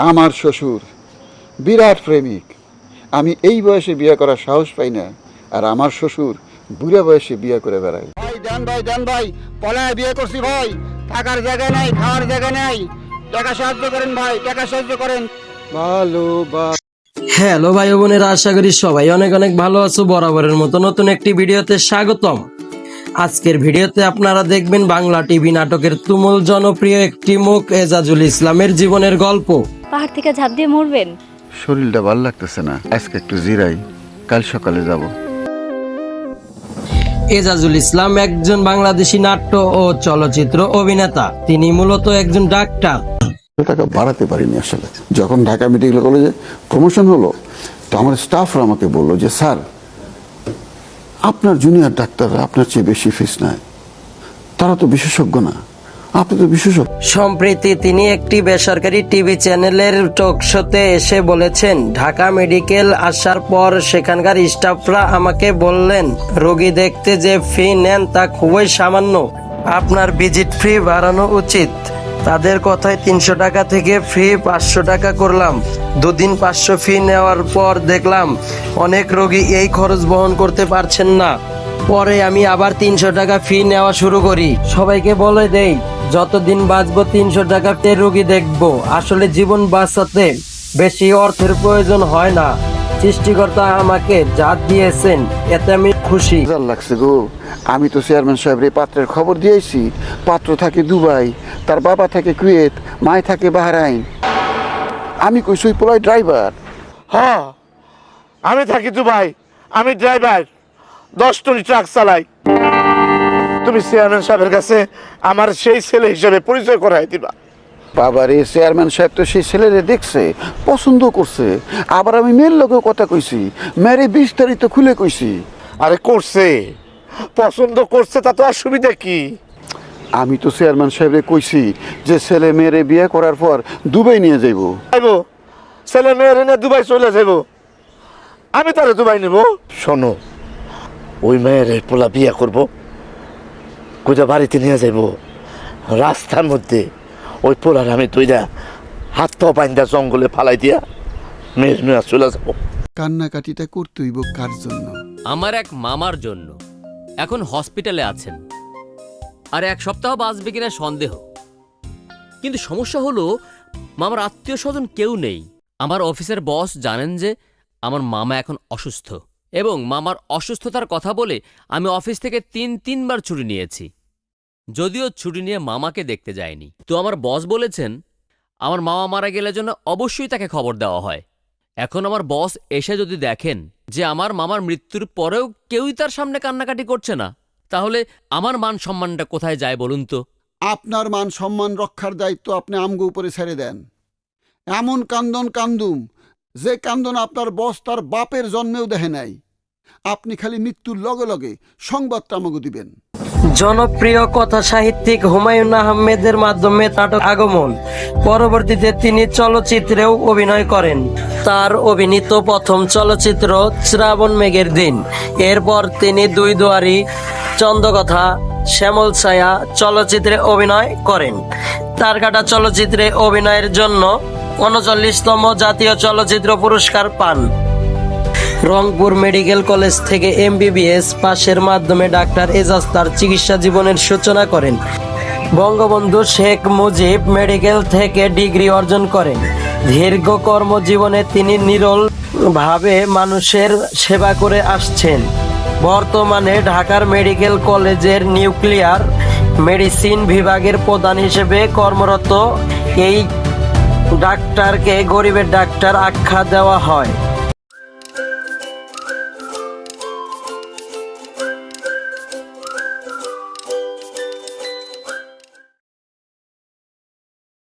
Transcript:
আমার শ্বশুর বিরাট প্রেমিক। আমি এই বয়সে বিয়ে করার সাহস পাই না, আর আমার শ্বশুর বুড়া বয়সে বিয়ে করে বেড়ায়। ভাই পলায় বিয়ে করছি ভাই, থাকার জায়গা নাই, খাওয়ার জায়গা নাই, টাকা সাহায্য করেন ভাই, টাকা সাহায্য করেন। হ্যালো ভাই ও বোনেরা, আশা করি সবাই অনেক অনেক ভালো আছো। বরাবরের মতো নতুন একটি ভিডিওতে স্বাগতম। আজকের ভিডিওতে আপনারা দেখবেন বাংলা টিভি নাটকের তুমুল জনপ্রিয় একটি মুখ এজাজুল ইসলামের জীবনের গল্প। পাহাড় থেকে ঝাঁপ দিয়ে মরবেন? শরীরটা ভালো লাগতেছে না, আজকে একটু জিরাই, কাল সকালে যাব। এজাজুল ইসলাম একজন বাংলাদেশি নাট্য ও চলচ্চিত্র অভিনেতা। তিনি মূলত একজন ডাক্তার। টাকা বাড়াতে পারিনি আসলে। যখন ঢাকা মেডিকেল কলেজে প্রমোশন হলো, তো আমার স্টাফরা আমাকে বললো যে স্যার, আপনার জুনিয়র ডাক্তাররা আপনার চেয়ে বেশি ফিস নেয়, তারা তো বিশেষজ্ঞ না, আপনি তো বিশেষজ্ঞ। সম্প্রতি তিনি একটি বেসরকারি টিভি চ্যানেলের টক শোতে এসে বলেছেন, ঢাকা মেডিকেল আসার পর সেখানকার স্টাফরা আমাকে বললেন রোগী দেখতে যে ফি নেন তা খুবই সামান্য, আপনার ভিজিট ফি বাড়ানো উচিত। তাদের কথায় 300 টাকা থেকে ফি 500 টাকা করলাম। দুদিন 500 ফি নেওয়ার পর দেখলাম অনেক রোগী এই খরচ বহন করতে পারছেন না। পরে আমি আবার 300 টাকা ফি নেওয়া শুরু করি। সবাইকে বলে দেই যতদিন বাঁচবো 300 টাকাতে রোগী দেখবো। আসলে জীবন বাঁচাতে বেশি অর্থের প্রয়োজন হয় না। সৃষ্টিকর্তা আমাকে যা দিয়েছেন এতে আমি খুশি। লাগছে গো, আমি তো চেয়ারম্যান সাহেবের এই পাত্রের খবর দিয়েছি। পাত্র থাকে দুবাই, তার বাবা থাকে কুয়েত, মায় থাকে বাহরাইন। আমি কইছি ওই পোলাই ড্রাইভার। হ্যাঁ, আমি থাকি দুবাই, আমি ড্রাইভার, 10 টনি ট্রাক চালাই। তুমি চেয়ারম্যান সাহেবের কাছে আমার সেই ছেলে হিসেবে পরিচয় করাই দিবা। বাবারে, চেয়ারম্যান সাহেব তো সেই ছেলেরে দেখছে, পছন্দ করছে। আবার আমি মেয়ের লোকেও কথা কইছি, মেয়েরে বিস্তারিত খুলে কইছি। আরে করছে, পছন্দ করছে, তা তো অসুবিধা কি? আমি তো চেয়ারম্যান সাহেবরে কইছি যে ছেলে মেয়েরে বিয়ে করার পর দুবাই নিয়ে যাইব। ছেলে মেয়ের এনে দুবাই চলে যাইব, আমি তাহলে দুবাই নেব। শোনো, ওই মেয়ের পোলা বিয়ে করব, কোথা বাড়িতে নিয়ে যাইব, রাস্তার মধ্যে ওই পোলার আমি তুইরা হাত পা বাইন্দা জঙ্গলে ফালাই দিয়া মেয়ের নিয়ে চলে যাব। কান্নাকাটিটা করতে হইব কার জন্য? আমার এক মামার জন্য। এখন হসপিটালে আছেন, আর 1 সপ্তাহ বাঁচবে কিনা সন্দেহ। কিন্তু সমস্যা হলো মামার আত্মীয় স্বজন কেউ নেই। আমার অফিসের বস জানেন যে আমার মামা এখন অসুস্থ, এবং মামার অসুস্থতার কথা বলে আমি অফিস থেকে 3বার ছুটি নিয়েছি। যদিও ছুটি নিয়ে মামাকে দেখতে যায়নি। তো আমার বস বলেছেন আমার মামা মারা গেলে জন্য অবশ্যই তাকে খবর দেওয়া হয়। এখন আমার বস এসে যদি দেখেন যে আমার মামার মৃত্যুর পরেও কেউই তার সামনে কান্নাকাটি করছে না, তাহলে আমার মান সম্মানটা কোথায় যায় বলুন তো? আপনার মান সম্মান রক্ষার দায়িত্ব আপনি আমগো উপরে ছেড়ে দেন। এমন কান্দন কান্দুম যে কান্দন আপনার বস তার বাপের জন্মেও দেখে নাই। আপনি খালি মৃত্যুর লগে লগে সংবাদটা আমাকে দিবেন। জনপ্রিয় কথা সাহিত্যিক হুমায়ুন আহমেদের মাধ্যমে নাটক আগমন। পরবর্তীতে তিনি চলচ্চিত্রেও অভিনয় করেন। তার অভিনীত প্রথম চলচ্চিত্র শ্রাবণ মেঘের দিন। এরপর তিনি 2 দুয়ারি, চন্দ্রকথা, শ্যামল ছায়া চলচ্চিত্রে অভিনয় করেন। তার কাটা চলচ্চিত্রে অভিনয়ের জন্য 39তম জাতীয় চলচ্চিত্র পুরস্কার পান। রংপুর মেডিকেল কলেজ থেকে MBBS পাশের মাধ্যমে ডাক্তার এজাজ তার চিকিৎসা জীবনের সূচনা করেন। বঙ্গবন্ধু শেখ মুজিব মেডিকেল থেকে ডিগ্রি অর্জন করেন। দীর্ঘ কর্মজীবনে তিনি নিরলভাবে মানুষের সেবা করে আসছেন। বর্তমানে ঢাকার মেডিকেল কলেজের নিউক্লিয়ার মেডিসিন বিভাগের প্রধান হিসেবে কর্মরত এই ডাক্তারকে গরিবের ডাক্তার আখ্যা দেওয়া হয়।